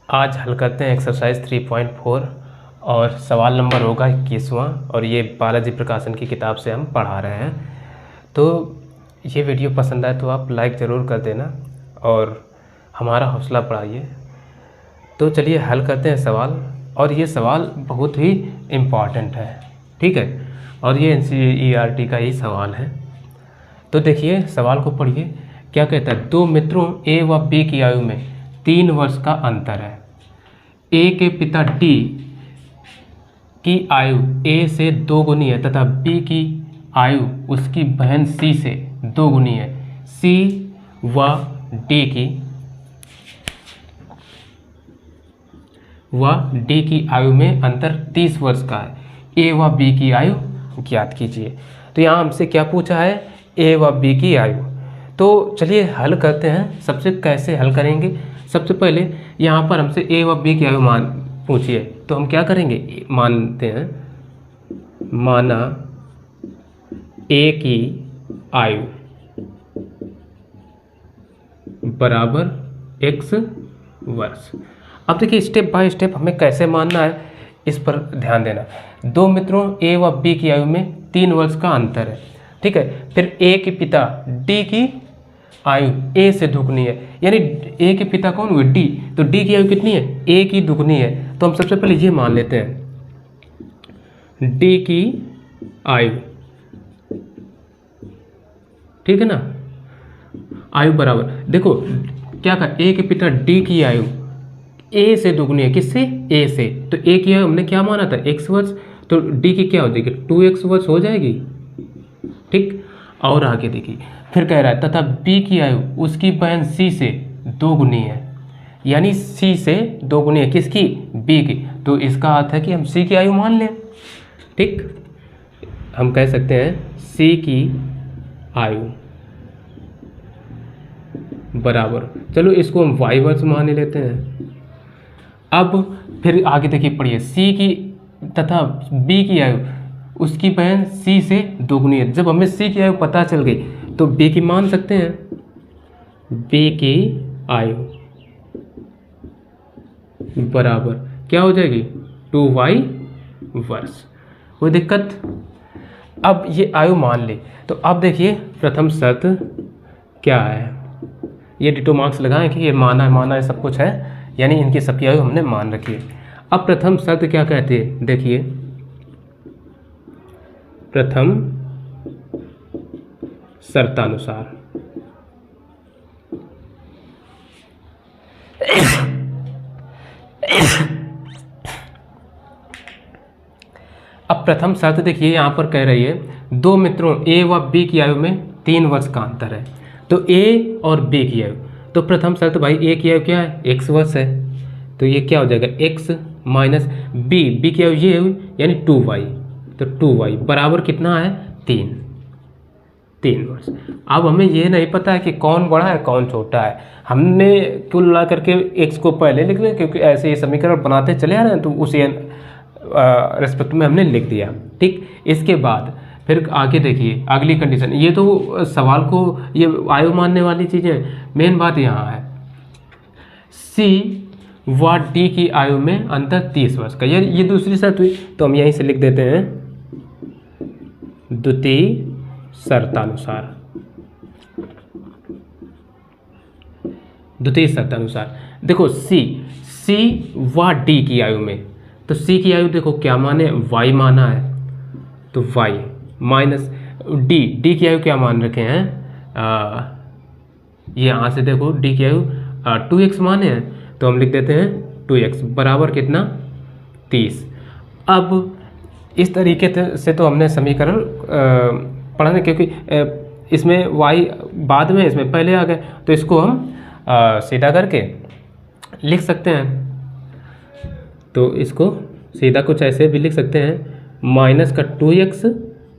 आज हल करते हैं एक्सरसाइज 3.4 और सवाल नंबर होगा 21वां और ये बालाजी प्रकाशन की किताब से हम पढ़ा रहे हैं। तो ये वीडियो पसंद आए तो आप लाइक ज़रूर कर देना और हमारा हौसला बढ़ाइए। तो चलिए हल करते हैं सवाल, और ये सवाल बहुत ही इम्पॉर्टेंट है, ठीक है, और ये NCERT का ही सवाल है। तो देखिए सवाल को पढ़िए, क्या कहता है। दो मित्रों A व B की आयु में 3 वर्ष का अंतर है। A के पिता D की आयु A से 2 गुनी है तथा B की आयु उसकी बहन C से 2 गुनी है। C व D की आयु में अंतर 30 वर्ष का है। A व B की आयु ज्ञात कीजिए। तो यहाँ हमसे क्या पूछा है, A व B की आयु। तो चलिए हल करते हैं। सबसे कैसे हल करेंगे, सबसे पहले यहाँ पर हमसे A व B की आयु मान पूछिए, तो हम क्या करेंगे, मानते हैं, माना A की आयु बराबर X वर्ष। अब देखिए स्टेप बाय स्टेप हमें कैसे मानना है, इस पर ध्यान देना। दो मित्रों A व B की आयु में 3 वर्ष का अंतर है, ठीक है। फिर A के पिता D की आयु A से दुगनी है, यानी A के पिता कौन हुए, D। तो D की आयु कितनी है, A की दुगनी है। तो हम सबसे पहले ये मान लेते हैं, D की आयु, ठीक है ना, आयु बराबर, देखो क्या कहा, A के पिता D की आयु A से दुगनी है, किससे, A से। तो A की आयु हमने क्या माना था, X वर्ष, तो D की क्या हो जाएगी, 2X वर्ष हो जाएगी, ठीक। और आगे देखिए फिर कह रहा है तथा B की आयु उसकी बहन C से 2 गुनी है, यानी C से 2 गुनी है, किसकी, B की। तो इसका अर्थ है कि हम C की आयु मान लें, ठीक। हम कह सकते हैं C की आयु बराबर, चलो इसको हम Y वर्ष मान लेते हैं। अब फिर आगे देखिए पढ़िए, C की तथा B की आयु उसकी बहन C से 2 गुनी है। जब हमें C की आयु पता चल गई तो B की मान सकते हैं, B की आयु बराबर क्या हो जाएगी, 2Y वर्ष। कोई दिक्कत। अब ये आयु मान ली, तो अब देखिए प्रथम शर्त क्या है, ये डिटो मार्क्स लगाएं कि ये माना है सब कुछ है, यानी इनकी सबकी आयु हमने मान रखी है। अब प्रथम शर्त क्या कहते हैं, देखिए प्रथम शर्तानुसार अब प्रथम शर्त देखिए यहाँ पर कह रही है, दो मित्रों A व B की आयु में 3 वर्ष का अंतर है। तो A और B की आयु, तो प्रथम शर्त भाई A की आयु क्या है, X वर्ष है, तो ये क्या हो जाएगा, X माइनस B की आयु ये हुई, यानी 2Y, तो 2Y बराबर कितना है, 3 वर्ष। अब हमें ये नहीं पता है कि कौन बड़ा है कौन छोटा है, हमने कुल मिला करके X को पहले लिख लिया, क्योंकि ऐसे ये समीकरण बनाते चले आ रहे हैं, तो उसी रेस्पेक्ट में हमने लिख दिया, ठीक। इसके बाद फिर आगे देखिए अगली कंडीशन, ये तो सवाल को ये आयु मानने वाली चीज़ें, मेन बात यहाँ है C व D की आयु में अंतर 30 वर्ष का, ये दूसरी शर्त हुई, तो हम यहीं से लिख देते हैं द्वितीय शर्तानुसार। द्वितीय शर्तानुसार देखो C व D की आयु में, तो C की आयु देखो क्या माने, Y माना है, तो Y माइनस D की आयु क्या मान रखे हैं, ये यहाँ से देखो D की आयु 2X माने हैं, तो हम लिख देते हैं 2X बराबर कितना, 30। अब इस तरीके से तो हमने समीकरण पढ़ा, क्योंकि इसमें Y बाद में इसमें पहले आ गए, तो इसको हम सीधा करके लिख सकते हैं। तो इसको सीधा कुछ ऐसे भी लिख सकते हैं, माइनस का 2X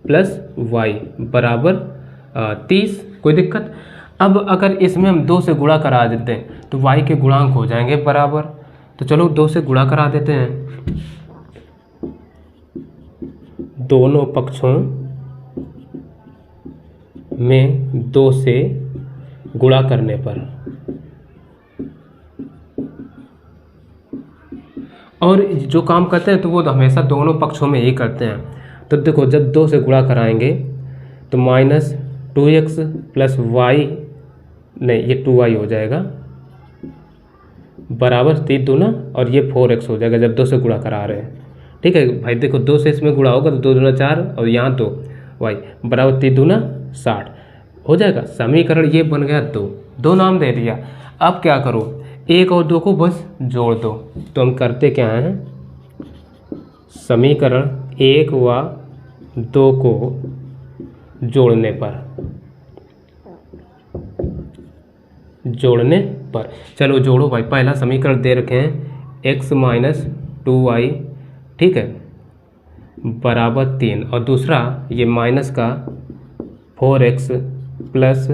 प्लस Y बराबर 30। कोई दिक्कत। अब अगर इसमें हम 2 से गुणा करा देते हैं तो Y के गुणांक हो जाएंगे बराबर, तो चलो 2 से गुणा करा देते हैं। दोनों पक्षों में 2 से गुणा करने पर और जो काम करते हैं तो वो तो हमेशा दोनों पक्षों में ही करते हैं। तो देखो जब 2 से गुणा कराएंगे तो -2x प्लस वाई, नहीं ये 2y हो जाएगा, बराबर 3 दूना और ये 4x हो जाएगा जब 2 से गुणा करा रहे हैं। ठीक है भाई, देखो 2 से इसमें गुणा होगा तो 2 दूना 4 और यहाँ 2 y बराबर 3 दूना 60 हो जाएगा। समीकरण ये बन गया 2 नाम दे दिया। अब क्या करो, 1 और 2 को बस जोड़ दो। तो हम करते क्या हैं, समीकरण 1 व 2 को जोड़ने पर चलो जोड़ो भाई। पहला समीकरण दे रखे हैं x माइनस 2y, ठीक है, बराबर 3, और दूसरा ये माइनस का 4x प्लस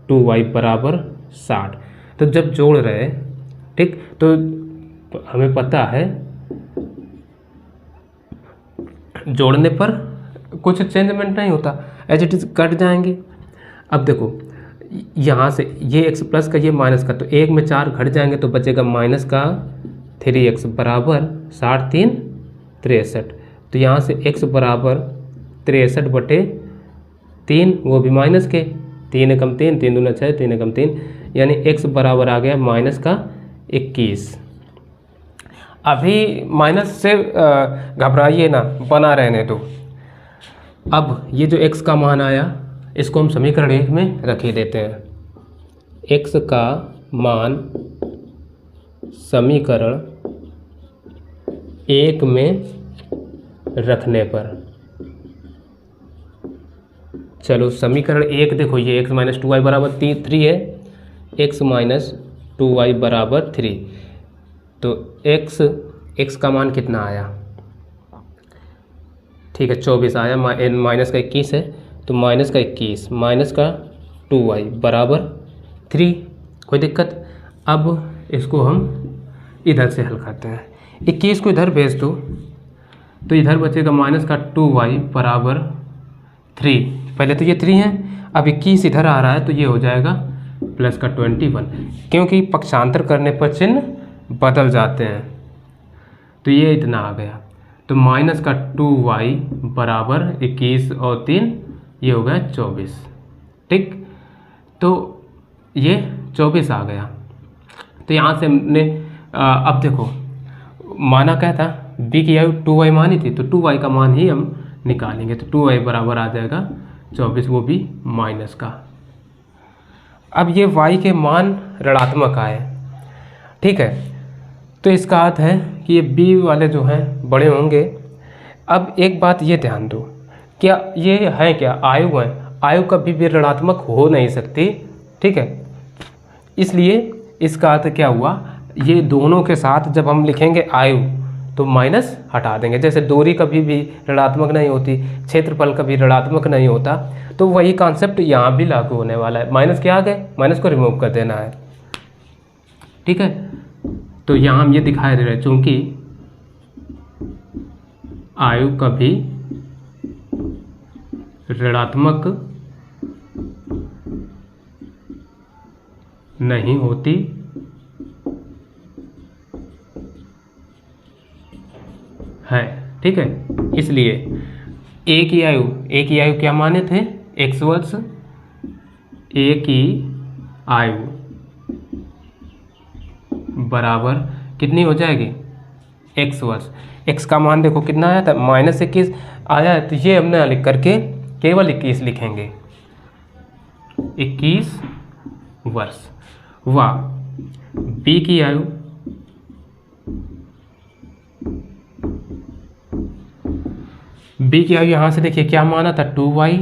2y बराबर 60। तो जब जोड़ रहे, ठीक, तो हमें पता है जोड़ने पर कुछ चेंजमेंट नहीं होता, एज इट इज कट जाएंगे। अब देखो यहाँ से ये x प्लस का ये माइनस का, तो 1 में 4 घट जाएंगे तो बचेगा माइनस का 3x बराबर 60 3 63। तो यहाँ से x बराबर 63 बटे 3, वो भी माइनस के, 3 एकम 3, 3 दूना 6, 3 एकम 3, यानी x बराबर आ गया माइनस का 21। अभी माइनस से घबराइए ना, बना रहने दो। अब ये जो x का मान आया इसको हम समीकरण 1 में रख ही देते हैं। x का मान समीकरण 1 में रखने पर, चलो समीकरण 1 देखो, ये x माइनस 2y बराबर 3 है, x माइनस 2y बराबर 3। तो x का मान कितना आया, ठीक है 24 आया, माइनस का 21 है, तो माइनस का 21 माइनस का 2y बराबर 3, कोई दिक्कत। अब इसको हम इधर से हल करते हैं, 21 को इधर भेज दो तो इधर बचेगा माइनस का 2y बराबर 3। पहले तो ये 3 है, अब 21 इधर आ रहा है तो ये हो जाएगा प्लस का 21, क्योंकि पक्षांतर करने पर चिन्ह बदल जाते हैं। तो ये इतना आ गया, तो माइनस का 2y बराबर 21 और 3, ये हो गया 24, ठीक। तो ये 24 आ गया। तो यहाँ से हमने अब देखो माना क्या था, b की आयु 2y मानी थी, तो 2y का मान ही हम निकालेंगे। तो 2y बराबर आ जाएगा 24, वो भी माइनस का। अब ये y के मान ऋणात्मक आए, ठीक है, तो इसका अर्थ है कि ये b वाले जो हैं बड़े होंगे। अब एक बात ये ध्यान दो, क्या ये है क्या आयु है, आयु कभी भी ऋणात्मक हो नहीं सकती, ठीक है। इसलिए इसका अर्थ क्या हुआ, ये दोनों के साथ जब हम लिखेंगे आयु तो माइनस हटा देंगे। जैसे दूरी कभी भी ऋणात्मक नहीं होती, क्षेत्रफल कभी ऋणात्मक नहीं होता, तो वही कॉन्सेप्ट यहाँ भी लागू होने वाला है। माइनस क्या आ गए, माइनस को रिमूव कर देना है, ठीक है। तो यहाँ हम ये दिखाई दे रहे हैं, चूंकि आयु कभी ऋणात्मक नहीं होती है, ठीक है। इसलिए a की आयु क्या माने थे, x वर्ष, a की आयु बराबर कितनी हो जाएगी, x वर्ष। x का मान देखो कितना आया था, -21 आया है, तो ये हमने लिख करके केवल 21 लिखेंगे, 21 वर्ष। व b की आयु यहाँ से देखिए क्या माना था 2y,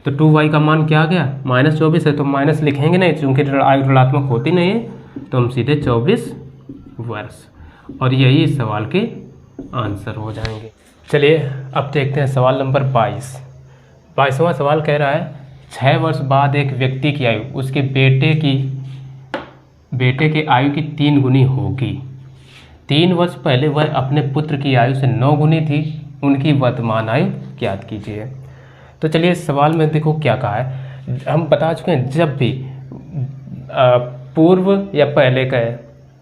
तो 2y का मान क्या आ गया -24 है, तो माइनस लिखेंगे नहीं क्योंकि आयु ऋणात्मक होती नहीं है, तो हम सीधे 24 वर्ष। और यही इस सवाल के आंसर हो जाएंगे। चलिए अब देखते हैं सवाल नंबर 22वां सवाल कह रहा है 6 वर्ष बाद एक व्यक्ति की आयु उसके बेटे के आयु की 3 गुनी होगी। 3 वर्ष पहले वह अपने पुत्र की आयु से 9 गुनी थी, उनकी वर्तमान आयु ज्ञात कीजिए। तो चलिए इस सवाल में देखो क्या कहा है, हम बता चुके हैं जब भी पूर्व या पहले का है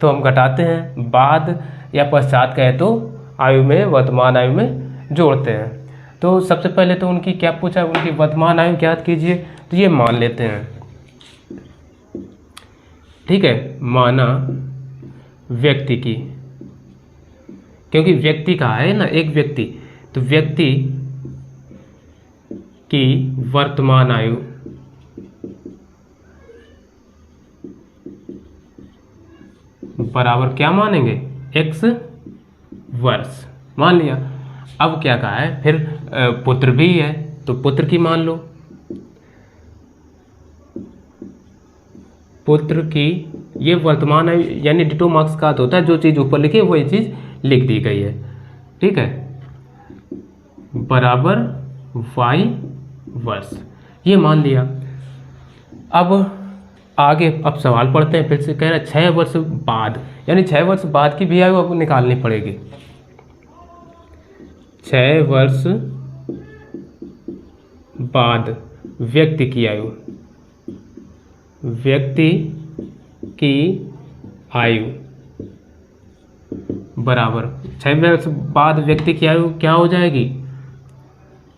तो हम घटाते हैं, बाद या पश्चात कहे तो आयु में, वर्तमान आयु में जोड़ते हैं। तो सबसे पहले तो उनकी क्या पूछा, उनकी वर्तमान आयु ज्ञात कीजिए, तो ये मान लेते हैं। ठीक है, माना व्यक्ति की, क्योंकि व्यक्ति कहा है ना, एक व्यक्ति, तो व्यक्ति की वर्तमान आयु बराबर क्या मानेंगे, x वर्ष मान लिया। अब क्या कहा है, फिर पुत्र भी है तो पुत्र की मान लो, पुत्र की ये वर्तमान आयु, यानी डिटो मार्क्स का होता है जो चीज़ ऊपर लिखी है वही चीज़ लिख दी गई है। ठीक है, बराबर y वर्ष, ये मान लिया। अब आगे अब सवाल पढ़ते हैं, फिर से कह रहा है 6 वर्ष बाद, यानी 6 वर्ष बाद की भी आयु अब निकालनी पड़ेगी। 6 वर्ष बाद व्यक्ति की आयु, व्यक्ति की आयु बराबर 6 वर्ष बाद व्यक्ति की आयु क्या हो जाएगी,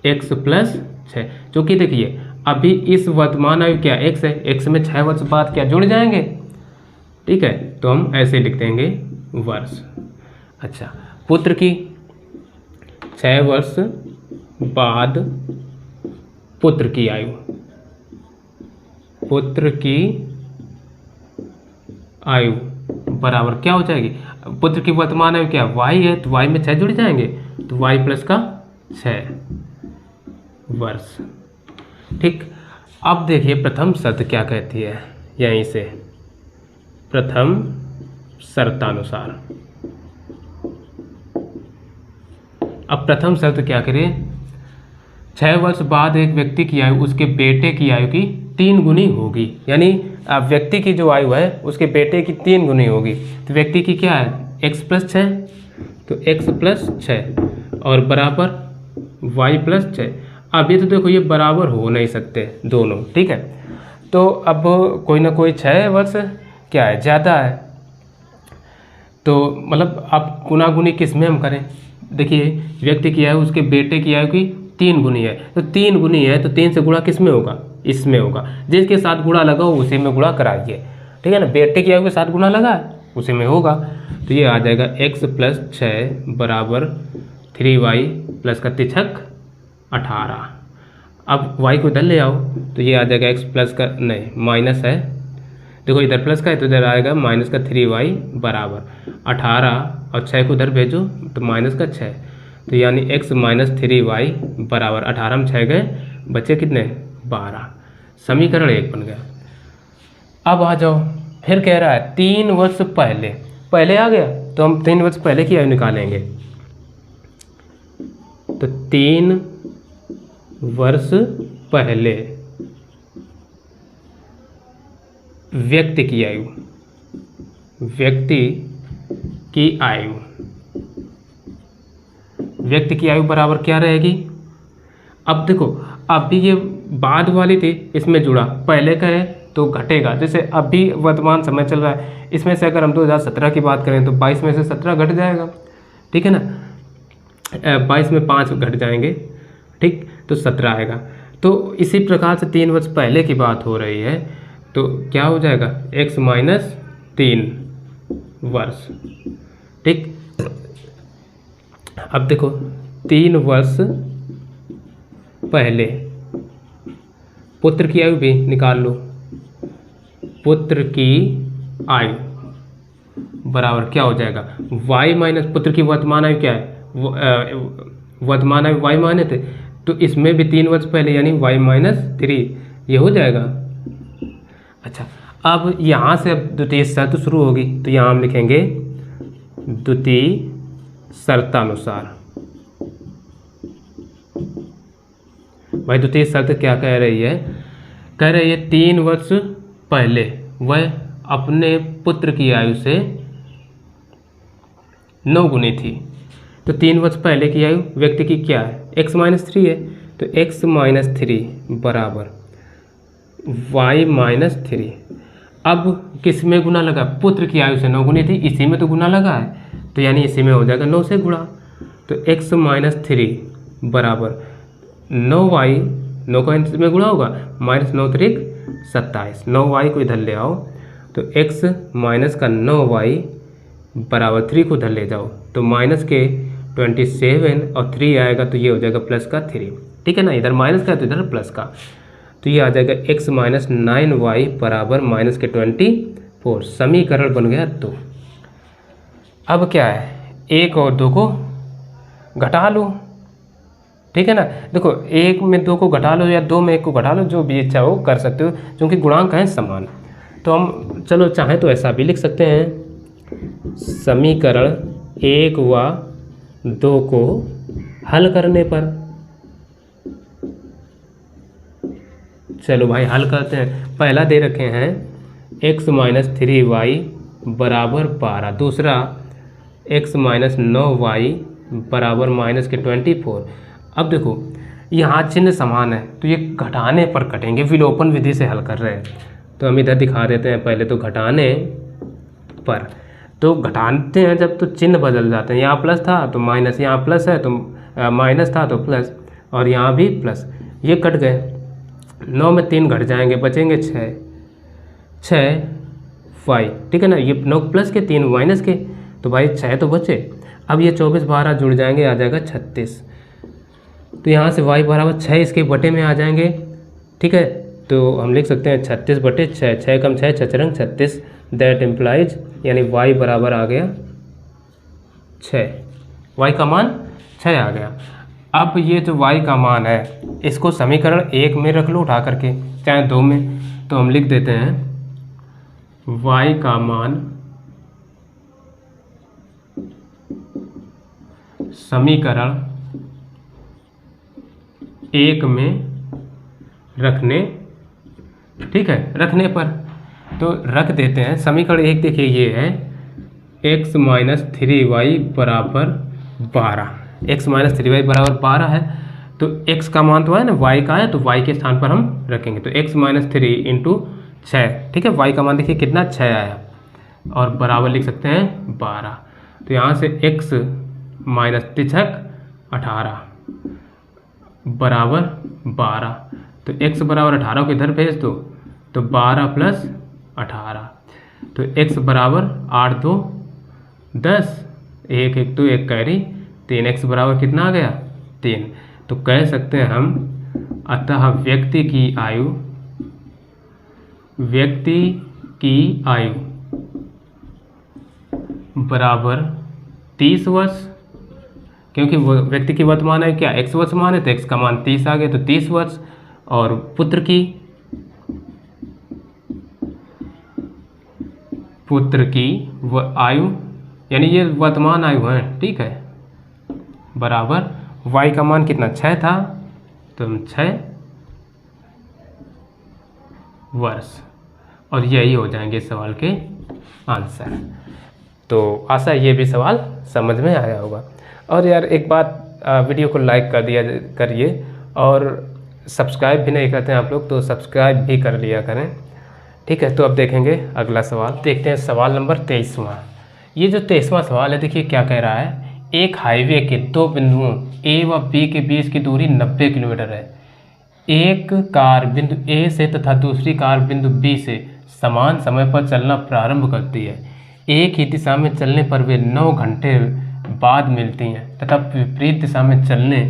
x प्लस 6, जो कि देखिए अभी इस वर्तमान आयु क्या x है, x में 6 वर्ष बाद क्या जुड़ जाएंगे। ठीक है, तो हम ऐसे लिख देंगे वर्ष। अच्छा, पुत्र की 6 वर्ष बाद पुत्र की आयु, पुत्र की आयु बराबर क्या हो जाएगी, पुत्र की वर्तमान आयु क्या y है, तो y में 6 जुड़ जाएंगे, तो y प्लस का 6 वर्ष। ठीक, अब देखिए प्रथम शर्त क्या कहती है, यहीं से प्रथम शर्तानुसार। अब प्रथम शर्त क्या करें, 6 वर्ष बाद एक व्यक्ति की आयु उसके बेटे की आयु की 3 गुनी होगी, यानी व्यक्ति की जो आयु है उसके बेटे की 3 गुनी होगी। तो व्यक्ति की क्या है, x प्लस 6, तो x प्लस 6 और बराबर y प्लस 6। अब ये तो देखो ये बराबर हो नहीं सकते दोनों। ठीक है, तो अब कोई ना कोई 6 वर्ष क्या है, ज़्यादा है, तो मतलब अब गुनागुनी किस में हम करें। देखिए व्यक्ति की आयु उसके बेटे की आयु की 3 गुनी है, तो 3 गुनी है तो 3 से गुणा किस में होगा, इसमें होगा, जिसके साथ गुणा लगा हो उसी में गुणा कराइए। ठीक है ना, बेटे की आयु के साथ गुणा लगा है उसी में होगा, तो ये आ जाएगा x प्लस 6 बराबर 3y प्लस का 3 18। अब y को इधर ले आओ तो ये आ जाएगा x प्लस का नहीं माइनस है, देखो इधर प्लस का है तो इधर आएगा माइनस का 3y बराबर 18 और 6 को इधर भेजो तो माइनस का 6, तो यानी x माइनस 3y बराबर 18 में 6 गए, बचे कितने 12, समीकरण 1 बन गया। अब आ जाओ, फिर कह रहा है 3 वर्ष पहले, पहले आ गया तो हम 3 वर्ष पहले की आयु निकालेंगे, तो 3 वर्ष पहले व्यक्ति की आयु, व्यक्ति की आयु, व्यक्ति की आयु बराबर क्या रहेगी। अब देखो अभी ये बाद वाली थी, इसमें जुड़ा, पहले का है तो घटेगा, जैसे अभी वर्तमान समय चल रहा है, इसमें से अगर हम 2017 की बात करें तो 22 में से 17 घट जाएगा। ठीक है ना, 22 में 5 घट जाएंगे, ठीक, तो 17 आएगा। तो इसी प्रकार से 3 वर्ष पहले की बात हो रही है, तो क्या हो जाएगा x माइनस 3 वर्ष। ठीक, अब देखो 3 वर्ष पहले पुत्र की आयु भी निकाल लो, पुत्र की आयु बराबर क्या हो जाएगा y माइनस पुत्र की वर्तमान आयु क्या है, वर्तमान आयु y माने थे, तो इसमें भी 3 वर्ष पहले यानी y माइनस 3, ये हो जाएगा। अच्छा, अब यहाँ से अब द्वितीय शर्त शुरू होगी, तो यहाँ हम लिखेंगे द्वितीय शर्तानुसार। भाई द्वितीय शर्त क्या कह रही है, कह रही है 3 वर्ष पहले वह अपने पुत्र की आयु से 9 गुनी थी, तो 3 वर्ष पहले की आयु व्यक्ति की क्या है, x माइनस 3 है, तो x माइनस 3 बराबर y माइनस 3। अब किस में गुना लगा, पुत्र की आयु से 9 गुनी थी, इसी में तो गुना लगा है, तो यानी इसी में हो जाएगा 9 से गुणा। तो x माइनस 3 बराबर 9y, 9 का इसमें गुणा होगा, माइनस 9 त्रिक 27, 9y को इधर ले आओ तो x माइनस का 9y बराबर 3 को इधर ले जाओ तो माइनस के 27 और 3 आएगा तो ये हो जाएगा प्लस का 3। ठीक है ना, इधर माइनस का है तो इधर प्लस का, तो ये आ जाएगा x माइनस 9y बराबर माइनस के 24। समीकरण बन गया 2। अब क्या है, 1 और 2 को घटा लो। ठीक है ना, देखो 1 में 2 को घटा लो या 2 में 1 को घटा लो, जो भी इच्छा हो कर सकते हो क्योंकि गुणांक हैं समान। तो हम चलो चाहें तो ऐसा भी लिख सकते हैं, समीकरण 1 व 2 को हल करने पर, चलो भाई हल करते हैं। पहला दे रखे हैं x माइनस 3y बराबर 12, दूसरा x माइनस 9y बराबर माइनस के 24। अब देखो यहाँ चिन्ह समान है तो ये घटाने पर कटेंगे, विलोपन विधि से हल कर रहे हैं तो हम इधर दिखा देते हैं। पहले तो घटाने पर, तो घटाते हैं जब तो चिन्ह बदल जाते हैं, यहाँ प्लस था तो माइनस, यहाँ प्लस है तो माइनस था तो प्लस, और यहाँ भी प्लस, ये कट गए। 9 में 3 घट जाएंगे, बचेंगे 6y। ठीक है ना, ये 9 प्लस के 3 माइनस के, तो भाई 6 तो बचे। अब ये 24 12 जुड़ जाएंगे, आ जाएगा 36। तो यहाँ से y बराबर 6 इसके बटे में आ जाएंगे। ठीक है, तो हम लिख सकते हैं 36 बटे 6, 6 कम 6 6 रंग 36, दैट इम्प्लाइज, यानी y बराबर आ गया 6, y का मान 6 आ गया। अब ये जो y का मान है इसको समीकरण 1 में रख लो उठा करके, चाहे 2 में, तो हम लिख देते हैं y का मान समीकरण 1 में रखने, ठीक है, रखने पर तो रख देते हैं। समीकरण 1 देखिए ये है x माइनस 3y बराबर 12, x माइनस 3y बराबर 12 है तो x का मान तो है ना, y का है तो y के स्थान पर हम रखेंगे, तो x माइनस 3 इंटू 6। ठीक है, y का मान देखिए कितना 6 आया और बराबर लिख सकते हैं 12। तो यहाँ से x माइनस 3 18 बराबर 12, तो x बराबर 18 को इधर भेज दो तो 12 प्लस 18, तो x बराबर 8 2 10, 1 1 2 1 कैरी 3, x बराबर कितना आ गया 3। तो कह सकते हैं हम, अतः व्यक्ति की आयु बराबर 30 वर्ष, क्योंकि वो व्यक्ति की वर्तमान आयु क्या x वर्तमान है तो x का मान 30 आ गया, तो 30 वर्ष। और पुत्र की आयु, यानी ये वर्तमान आयु है, ठीक है, बराबर y का मान कितना 6 था तो हम 6 वर्ष, और यही हो जाएंगे सवाल के आंसर। तो आशा ये भी सवाल समझ में आया होगा। और यार एक बात, वीडियो को लाइक कर दिया करिए, और सब्सक्राइब भी नहीं करते हैं आप लोग तो सब्सक्राइब भी कर लिया करें। ठीक है, तो अब देखेंगे अगला सवाल। देखते हैं सवाल नंबर 23वां। ये जो 23वां सवाल है देखिए क्या कह रहा है, एक हाईवे के 2 बिंदुओं A व B के बीच की दूरी 90 किलोमीटर है। एक कार बिंदु A से तथा दूसरी कार बिंदु B से समान समय पर चलना प्रारंभ करती है। एक ही दिशा में चलने पर वे 9 घंटे बाद मिलती हैं तथा विपरीत दिशा में चलने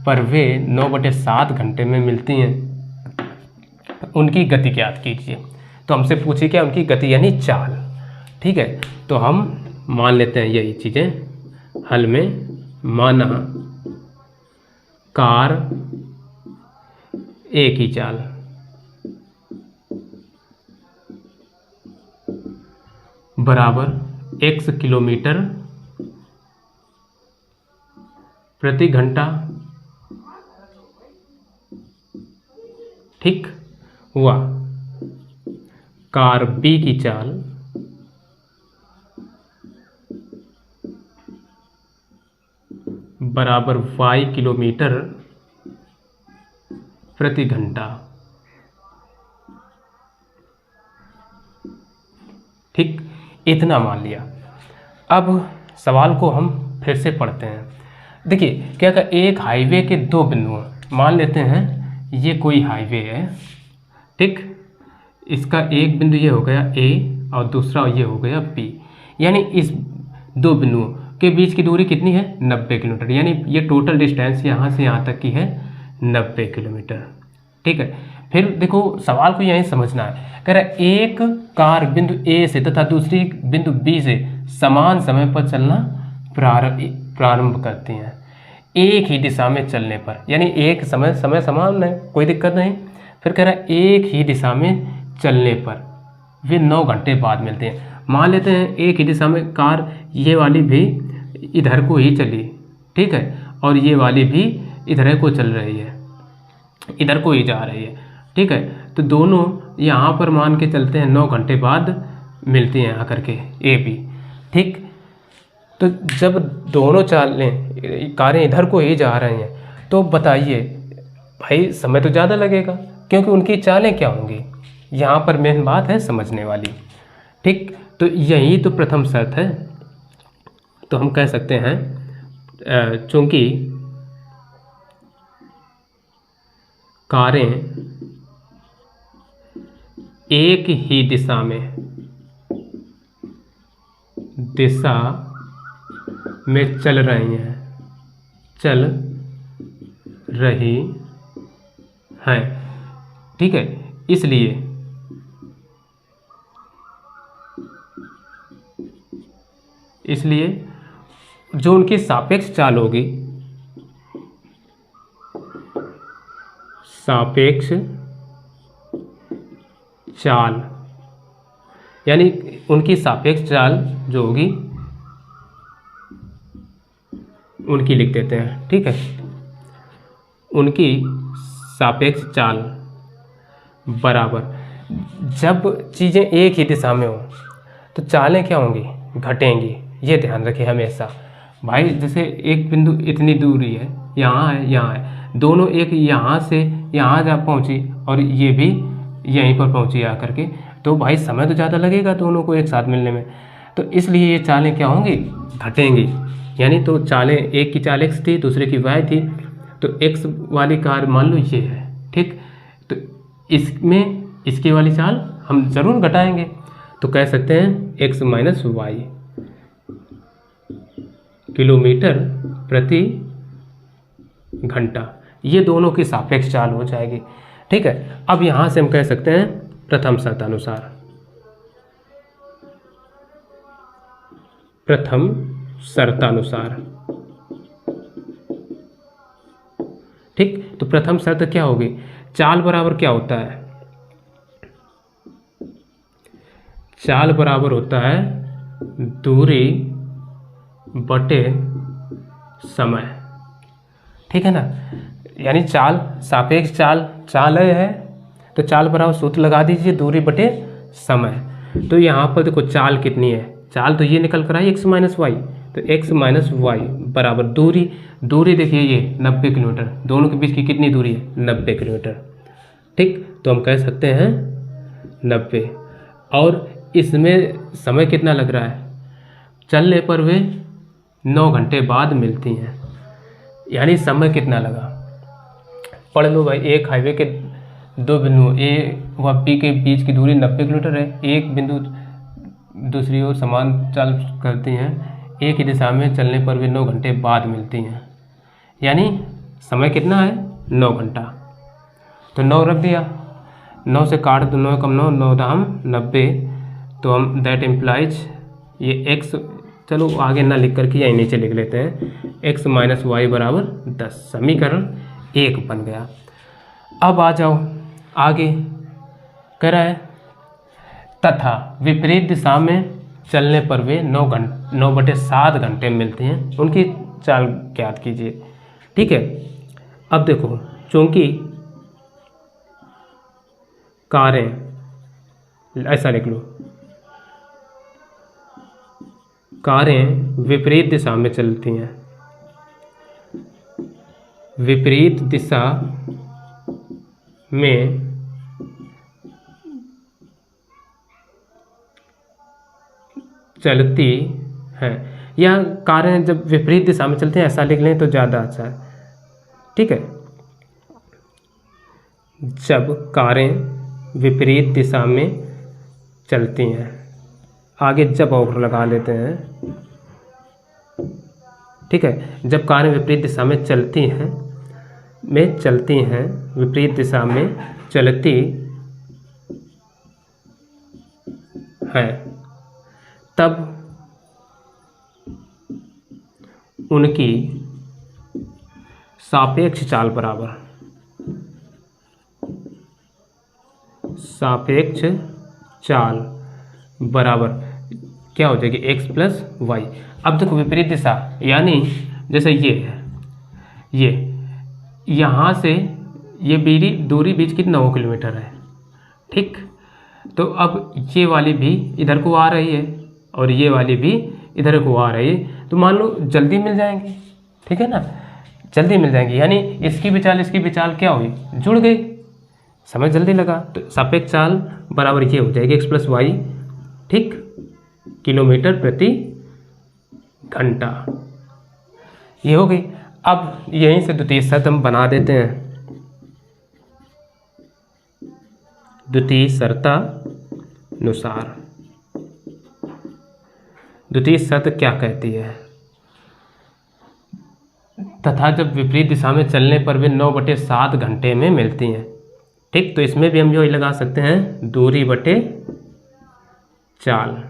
पर वे 9/7 घंटे में मिलती हैं। उनकी गति ज्ञात कीजिए। तो हमसे पूछी क्या, उनकी गति यानी चाल। ठीक है, तो हम मान लेते हैं यही चीज़ें हल में। माना कार A की चाल बराबर x किलोमीटर प्रति घंटा, ठीक हुआ। कार B की चाल बराबर y किलोमीटर प्रति घंटा, ठीक, इतना मान लिया। अब सवाल को हम फिर से पढ़ते हैं। देखिए क्या कहा, एक हाईवे के दो बिंदु मान लेते हैं, ये कोई हाईवे है, ठीक, इसका एक बिंदु ये हो गया ए और दूसरा ये हो गया बी, यानी इस दो बिंदुओं के बीच की दूरी कितनी है 90 किलोमीटर, यानी ये टोटल डिस्टेंस यहाँ से यहाँ तक की है 90 किलोमीटर, ठीक है। फिर देखो सवाल को यहीं समझना है, कह रहा है एक कार बिंदु ए से तथा दूसरी बिंदु बी से समान समय पर चलना प्रारंभ करती हैं, एक ही दिशा में चलने पर, यानी एक समय समान है, कोई दिक्कत नहीं। फिर कह रहा है एक ही दिशा में चलने पर वे 9 घंटे बाद मिलते हैं। मान लेते हैं एक ही दिशा में कार ये वाली भी इधर को ही चली, ठीक है, और ये वाली भी इधर को चल रही है, इधर को ही जा रही है, ठीक है। तो दोनों यहाँ पर मान के चलते हैं 9 घंटे बाद मिलती हैं आकर के ए बी, ठीक। तो जब दोनों कारें इधर को ही जा रही हैं तो बताइए भाई समय तो ज़्यादा लगेगा, क्योंकि उनकी चालें क्या होंगी, यहाँ पर मेन बात है समझने वाली, ठीक। तो यही तो प्रथम शर्त है। तो हम कह सकते हैं चूंकि कारें एक ही दिशा में चल रही हैं, ठीक है, इसलिए जो उनकी सापेक्ष चाल होगी, सापेक्ष चाल यानी उनकी सापेक्ष चाल जो होगी उनकी लिख देते हैं, ठीक है, उनकी सापेक्ष चाल बराबर, जब चीज़ें एक ही दिशा में हो तो चालें क्या होंगी, घटेंगी, ये ध्यान रखिए हमेशा भाई। जैसे एक बिंदु इतनी दूरी है, यहाँ है, दोनों एक यहाँ से यहाँ जा पहुँची और ये भी यहीं पर पहुँची आकर के, तो भाई समय तो ज़्यादा लगेगा दोनों को एक साथ मिलने में, तो इसलिए ये चालें क्या होंगी, घटेंगी। यानी तो चालें, एक की चाल x थी, दूसरे की y थी, तो x वाली कार मान लो ये है, ठीक, तो इसमें इसकी वाली चाल हम ज़रूर घटाएंगे, तो कह सकते हैं x माइनस वाई किलोमीटर प्रति घंटा, ये दोनों की सापेक्ष चाल हो जाएगी, ठीक है। अब यहाँ से हम कह सकते हैं प्रथम शर्तानुसार, ठीक। तो प्रथम शर्त क्या होगी, चाल बराबर क्या होता है, चाल बराबर होता है दूरी बटे समय, ठीक है ना। यानी चाल, सापेक्ष चाल है तो चाल बराबर सूत्र लगा दीजिए दूरी बटे समय। तो यहाँ पर देखो चाल कितनी है, चाल तो ये निकल कर आई x माइनस वाई, तो x माइनस वाई बराबर दूरी देखिए ये 90 किलोमीटर, दोनों के बीच की कितनी दूरी है 90 किलोमीटर, ठीक। तो हम कह सकते हैं 90, और इसमें समय कितना लग रहा है, चलने पर वे 9 घंटे बाद मिलती हैं, यानी समय कितना लगा, पढ़ लो भाई। एक हाईवे के दो बिंदु ए व बी के बीच की दूरी 90 किलोमीटर है, एक बिंदु दूसरी ओर समान चाल करती हैं, एक ही दिशा में चलने पर वे 9 घंटे बाद मिलती हैं, यानी समय कितना है 9 घंटा। तो 9 रख दिया, 9 से काट दो, 9 कम 9, 9 दाम 90, तो हम दैट इम्प्लाइज ये x, चलो आगे ना लिख करके यहीं नीचे लिख लेते हैं, x माइनस वाई बराबर 10, समीकरण 1 बन गया। अब आ जाओ आगे, कह रहा है तथा विपरीत दिशा में चलने पर वे 9/7 घंटे मिलते हैं, उनकी चाल ज्ञात कीजिए, ठीक है। अब देखो चूंकि कारें, ऐसा लिख लो, कारें विपरीत दिशा में चलती हैं, विपरीत दिशा में चलती हैं, या कारें जब विपरीत दिशा में चलते हैं ऐसा लिख लें तो ज़्यादा अच्छा है। ठीक है, जब कारें विपरीत दिशा में चलती हैं, आगे जब और लगा लेते हैं। ठीक है, जब कारें विपरीत दिशा में चलती हैं विपरीत दिशा में चलती हैं, तब उनकी सापेक्ष चाल बराबर क्या हो जाएगी, x प्लस वाई। अब देखो विपरीत दिशा यानी जैसे ये है, ये यहाँ से ये दूरी बीच कितना 9 किलोमीटर है। ठीक, तो अब ये वाली भी इधर को आ रही है और ये वाली भी इधर को आ रही है, तो मान लो जल्दी मिल जाएंगे। ठीक है ना, जल्दी मिल जाएंगे, यानी इसकी भी चाल क्या हुई, जुड़ गई, समय जल्दी लगा। तो सापेक्ष चाल बराबर ये हो जाएगी x प्लस वाई, ठीक, किलोमीटर प्रति घंटा। ये हो गई। अब यहीं से द्वितीय शर्त हम बना देते हैं। द्वितीय शर्तानुसार द्वितीय शर्त क्या कहती है, तथा जब विपरीत दिशा में चलने पर वे 9/7 घंटे में मिलती हैं। ठीक, तो इसमें भी हम जो लगा सकते हैं दूरी बटे चाल,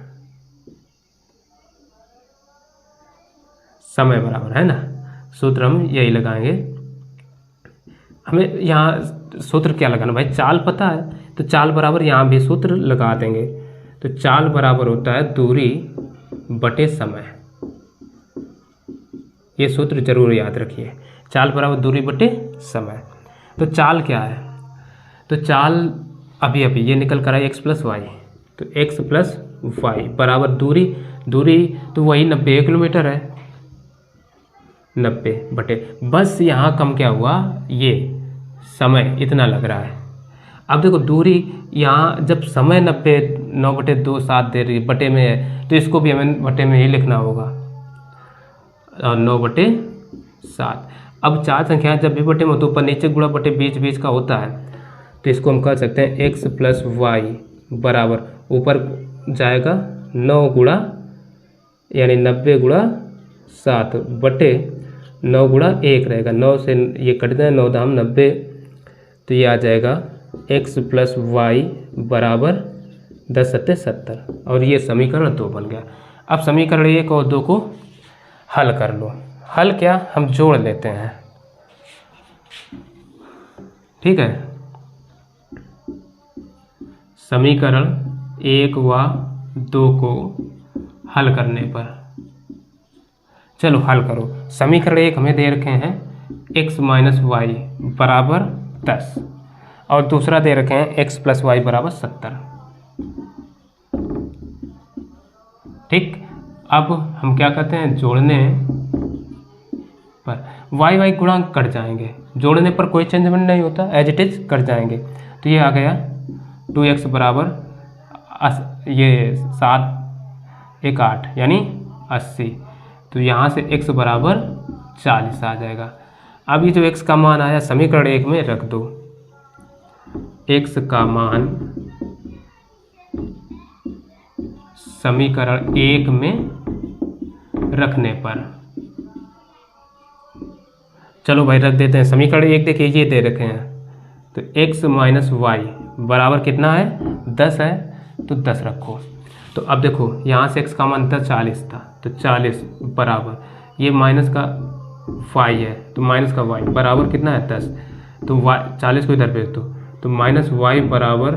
समय बराबर है ना, सूत्र हम यही लगाएंगे। हमें यहाँ सूत्र क्या लगाना भाई, चाल पता है तो चाल बराबर यहाँ भी सूत्र लगा देंगे। तो चाल बराबर होता है दूरी बटे समय, ये सूत्र जरूर याद रखिए, चाल बराबर दूरी बटे समय। तो चाल क्या है, तो चाल अभी ये निकल कर आई x प्लस वाई, तो x प्लस वाई बराबर दूरी तो वही 90 किलोमीटर है, 90 बटे, बस यहाँ कम क्या हुआ, ये समय इतना लग रहा है। अब देखो दूरी यहाँ जब समय 9/2 दे रही बटे में है, तो इसको भी हमें बटे में ही लिखना होगा, और 9/7। अब चार संख्याएं जब भी बटे में हो तो ऊपर नीचे गुणा बटे बीच का होता है, तो इसको हम कर सकते हैं x प्लस वाई बराबर ऊपर जाएगा 9 गुणा यानी 90 गुणा 7 बटे 9 गुणा 1 रहेगा, 9 से ये कट जाए, 9 दाम 90, तो ये आ जाएगा x प्लस वाई बराबर 10 सत्ते 70, और ये समीकरण 2 बन गया। अब समीकरण 1 और 2 को हल कर लो। हल क्या, हम जोड़ लेते हैं। ठीक है, समीकरण 1 व 2 को हल करने पर, चलो हल करो। समीकरण 1 हमें दे रखे हैं x माइनस वाई बराबर 10, और दूसरा दे रखे हैं x प्लस वाई बराबर 70। ठीक, अब हम क्या करते हैं, जोड़ने पर वाई गुणांक कट जाएंगे, जोड़ने पर कोई चेंजमेंट नहीं होता, एज इट इज कट जाएंगे। तो ये आ गया 2x बराबर ये 7 1 8 यानी 80, तो यहाँ से x बराबर 40 आ जाएगा। अब ये जो x का मान आया समीकरण 1 में रख दो, x का मान समीकरण 1 में रखने पर, चलो भाई रख देते हैं। समीकरण 1 देखिए ये दे रखे हैं, तो x माइनस वाई बराबर कितना है, 10 है, तो 10 रखो। तो अब देखो यहाँ से x का मान था 40 था, तो 40 बराबर ये माइनस का y है, तो माइनस का y बराबर कितना है 10, तो y 40 को इधर भेज दो, तो माइनस y बराबर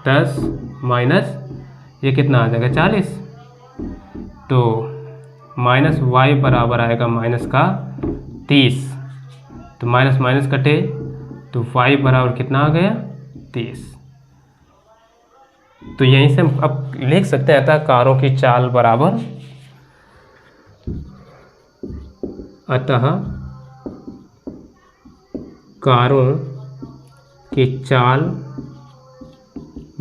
10 माइनस ये कितना आ जाएगा 40, तो माइनस y बराबर आएगा माइनस का 30, तो माइनस माइनस कटे तो y बराबर कितना आ गया 30। तो यहीं से हम अब लिख सकते हैं अतः कारों की चाल बराबर, अतः कारों की चाल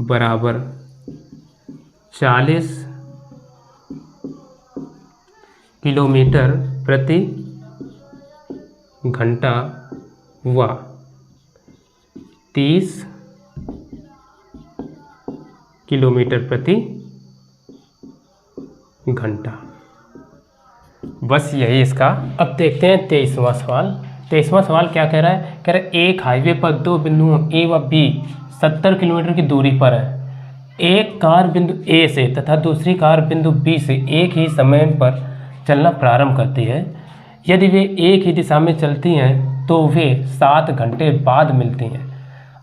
बराबर 40 किलोमीटर प्रति घंटा व 30 किलोमीटर प्रति घंटा। बस यही इसका। अब देखते हैं 23वां सवाल। 23वां सवाल क्या कह रहा है? कह रहा है एक हाईवे पर दो बिंदुओं ए व बी 70 किलोमीटर की दूरी पर है। एक कार बिंदु ए से तथा दूसरी कार बिंदु बी से एक ही समय पर चलना प्रारंभ करती है। यदि वे एक ही दिशा में चलती हैं तो वे 7 घंटे बाद मिलती हैं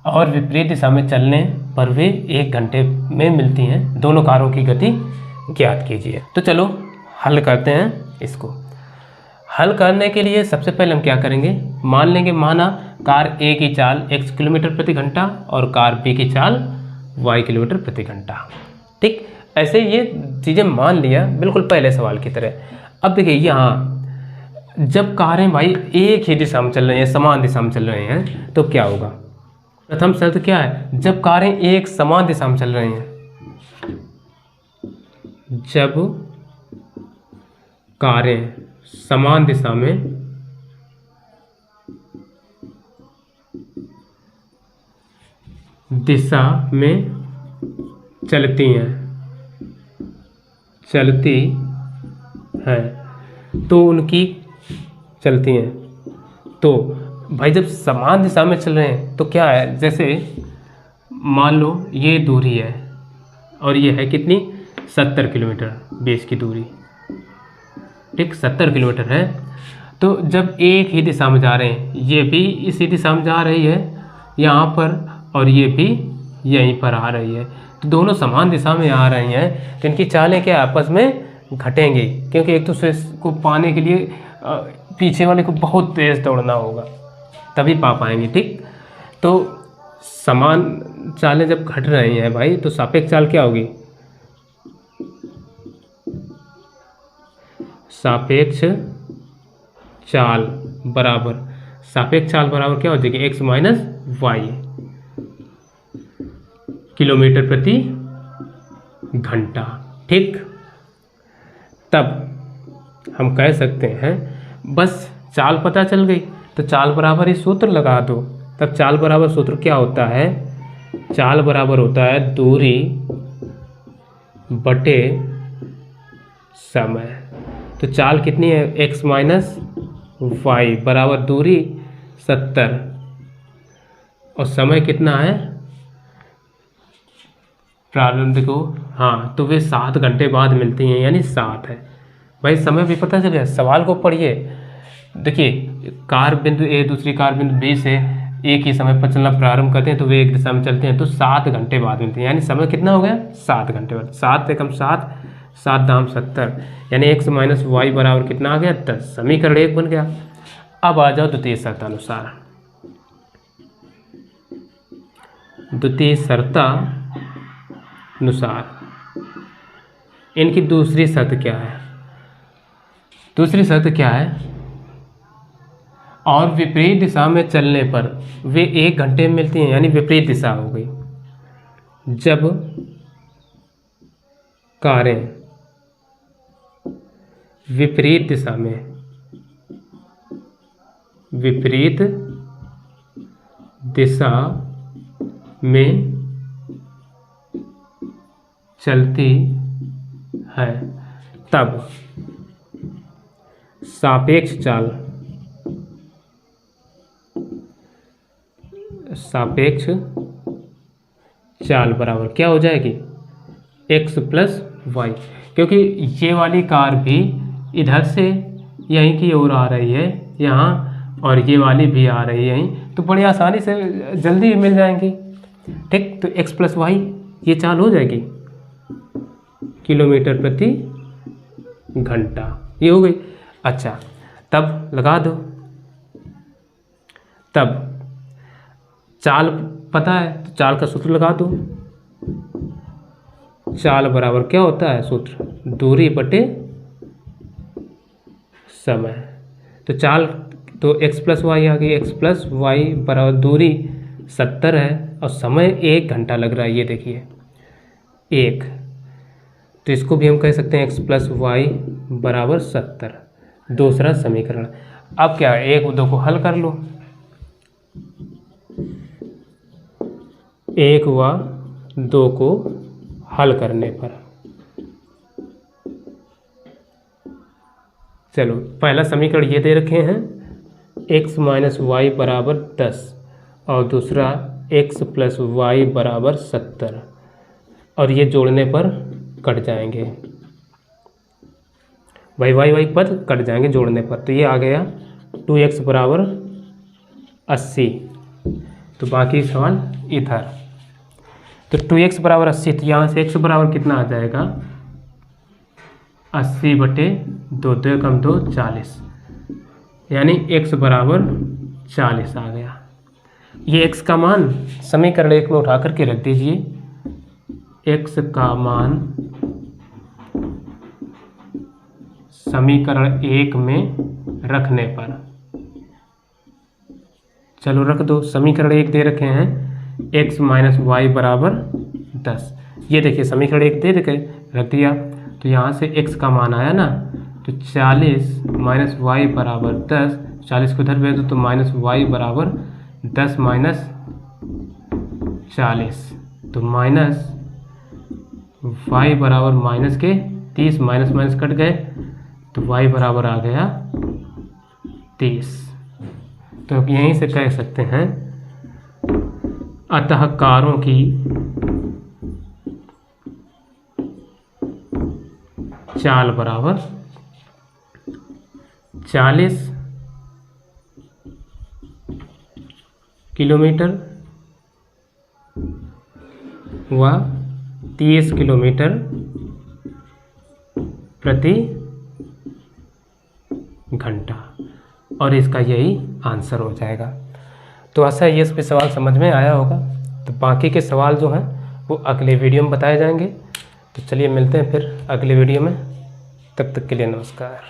और विपरीत दिशा में चलने पर वे 1 घंटे में मिलती हैं। दोनों कारों की गति ज्ञात कीजिए। तो चलो हल करते हैं इसको। हल करने के लिए सबसे पहले हम क्या करेंगे? मान लेंगे, माना कार ए की चाल x किलोमीटर प्रति घंटा और कार बी की चाल y किलोमीटर प्रति घंटा। ठीक, ऐसे ये चीज़ें मान लिया, बिल्कुल पहले सवाल की तरह। अब देखिए यहाँ जब कारें भाई एक ही दिशा में चल रही हैं, समान दिशा में चल रही हैं, तो क्या होगा? प्रथम शर्त क्या है? जब कारें एक समान दिशा में चल रही हैं, जब कारें समान दिशा में चलती हैं तो उनकी चलती हैं तो भाई जब समान दिशा में चल रहे हैं तो क्या है? जैसे मान लो ये दूरी है और ये है कितनी? 70 किलोमीटर बेस की दूरी। ठीक, 70 किलोमीटर है। तो जब एक ही दिशा में जा रहे हैं, ये भी इसी दिशा में जा रही है यहाँ पर और ये भी यहीं पर आ रही है, तो दोनों समान दिशा में आ रही हैं, तो इनकी चालें क्या आपस में घटेंगी, क्योंकि एक दूसरे को पाने के लिए पीछे वाले को बहुत तेज़ दौड़ना होगा, तभी पा पाएंगे। ठीक, तो समान चालें जब घट रही हैं भाई, तो सापेक्ष चाल क्या होगी? सापेक्ष चाल बराबर क्या हो जाएगी? x माइनस वाई किलोमीटर प्रति घंटा। ठीक, तब हम कह सकते हैं, बस चाल पता चल गई तो चाल बराबर ही सूत्र लगा दो। तब चाल बराबर सूत्र क्या होता है? चाल बराबर होता है दूरी बटे समय। तो चाल कितनी है? x माइनस वाई बराबर दूरी 70 और समय कितना है? प्रारंभ को, हाँ, तो वे 7 घंटे बाद मिलती हैं, यानी 7 है। भाई समय भी पता चल गया। सवाल को पढ़िए, देखिए कार बिंदु ए दूसरी कार बिंदु बी से एक ही समय पर चलना प्रारंभ करते हैं तो वे एक दिशा में चलते हैं तो 7 घंटे बाद मिलते हैं, यानी समय कितना हो गया? 7 घंटे बाद। 7 एकम 7, 7 दाम 70, यानी x माइनस वाई बराबर कितना आ गया? 10। समीकरण 1 बन गया। अब आ जाओ द्वितीय शर्तानुसार। द्वितीय शर्तानुसार इनकी दूसरी शर्त क्या है? दूसरी शर्त क्या है? और विपरीत दिशा में चलने पर वे 1 घंटे में मिलती हैं, यानी विपरीत दिशा हो गई। जब कारें विपरीत दिशा में चलती है तब सापेक्ष चाल बराबर क्या हो जाएगी? x प्लस वाई, क्योंकि ये वाली कार भी इधर से यहीं की ओर आ रही है यहाँ, और ये वाली भी आ रही है यहीं, तो बड़ी आसानी से जल्दी मिल जाएंगी। ठीक, तो x प्लस वाई ये चाल हो जाएगी किलोमीटर प्रति घंटा, ये हो गई। अच्छा, तब लगा दो। तब चाल पता है तो चाल का सूत्र लगा दो। चाल बराबर क्या होता है सूत्र? दूरी बटे समय। तो चाल तो x प्लस वाई आ गई, x प्लस वाई बराबर दूरी 70 है और समय 1 घंटा लग रहा है, ये देखिए 1। तो इसको भी हम कह सकते हैं x प्लस वाई बराबर 70, दूसरा समीकरण। अब क्या है, 1 व 2 को हल कर लो। 1 व 2 को हल करने पर, चलो पहला समीकरण ये दे रखे हैं x माइनस वाई बराबर 10 और दूसरा x प्लस वाई बराबर 70, और ये जोड़ने पर कट जाएंगे, वाई पद कट जाएंगे जोड़ने पर। तो ये आ गया 2x बराबर 80, तो बाकी सवाल इधर। तो 2x बराबर 80, तो यहाँ से x बराबर कितना आ जाएगा 80/2, 2 कम 2 40, यानी x बराबर 40 आ गया। ये x का मान समीकरण 1 में उठा करके रख दीजिए। x का मान समीकरण 1 में रखने पर, चलो रख दो। समीकरण 1 दे रखे हैं x माइनस वाई बराबर 10, ये देखिए समीकरण 1 दे के रख दिया। तो यहाँ से x का मान आया ना, तो 40 माइनस वाई बराबर 10, 40 को उधर भेज दो तो माइनस वाई बराबर 10 माइनस 40, तो माइनस वाई बराबर माइनस के 30, माइनस माइनस कट गए तो वाई बराबर आ गया 30। तो अब यहीं से कह सकते हैं अतः कारों की चाल बराबर 40 किलोमीटर व 30 किलोमीटर प्रति घंटा, और इसका यही आंसर हो जाएगा। तो ऐसा ये इस पे सवाल समझ में आया होगा। तो बाकी के सवाल जो हैं वो अगले वीडियो में बताए जाएंगे। तो चलिए मिलते हैं फिर अगले वीडियो में, तब तक के लिए नमस्कार।